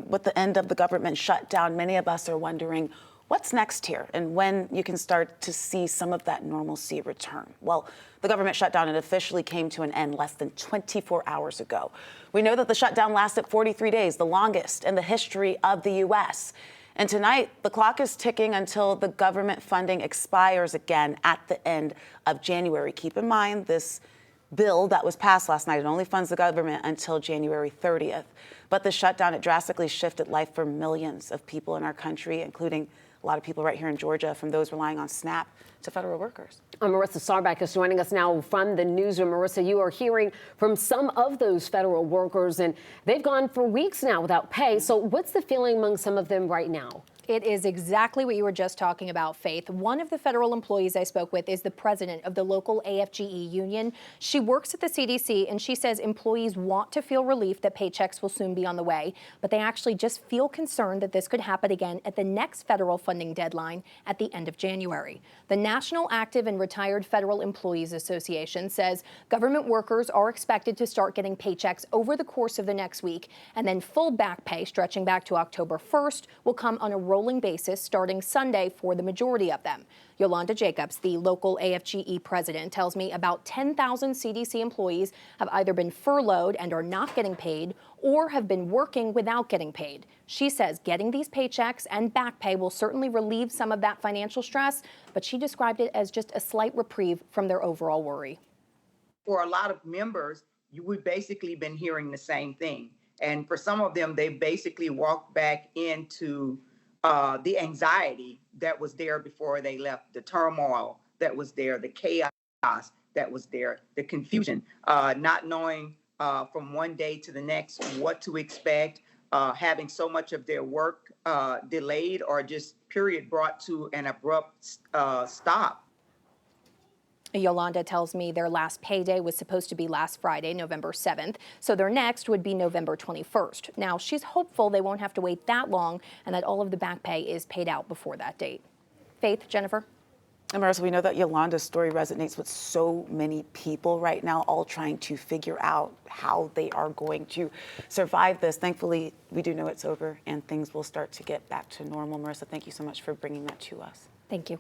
With the end of the government shutdown, many of us are wondering what's next here and when you can start to see some of that normalcy return. Well, the government shutdown officially came to an end less than 24 hours ago. We know that the shutdown lasted 43 days, the longest in the history of the U.S. And tonight, the clock is ticking until the government funding expires again at the end of January. Keep in mind, this bill that was passed last night, it only funds the government until January 30th. But the shutdown, it drastically shifted life for millions of people in our country, including a lot of people right here in Georgia, from those relying on SNAP to federal workers. Marissa Sarback is joining us now from the newsroom. Marissa, you are hearing from some of those federal workers, and they've gone for weeks now without pay. So what's the feeling among some of them right now? It is exactly what you were just talking about, Faith. One of the federal employees I spoke with is the president of the local AFGE union. She works at the CDC, and she says employees want to feel relief that paychecks will soon be on the way, but they actually just feel concerned that this could happen again at the next federal funding deadline at the end of January. The National Active and Retired Federal Employees Association says government workers are expected to start getting paychecks over the course of the next week, and then full back pay stretching back to October 1st will come on a rolling basis starting Sunday for the majority of them. Yolanda Jacobs, the local AFGE president, tells me about 10,000 CDC employees have either been furloughed and are not getting paid or have been working without getting paid. She says getting these paychecks and back pay will certainly relieve some of that financial stress, but she described it as just a slight reprieve from their overall worry. For a lot of members, we've basically been hearing the same thing. And for some of them, they basically walked back into the anxiety that was there before they left, the turmoil that was there, the chaos that was there, the confusion, not knowing from one day to the next what to expect, having so much of their work delayed or just period brought to an abrupt stop. Yolanda tells me their last payday was supposed to be last Friday, November 7th, so their next would be November 21st. Now, she's hopeful they won't have to wait that long and that all of the back pay is paid out before that date. Faith, Jennifer? And Marissa, we know that Yolanda's story resonates with so many people right now, all trying to figure out how they are going to survive this. Thankfully, we do know it's over and things will start to get back to normal. Marissa, thank you so much for bringing that to us. Thank you.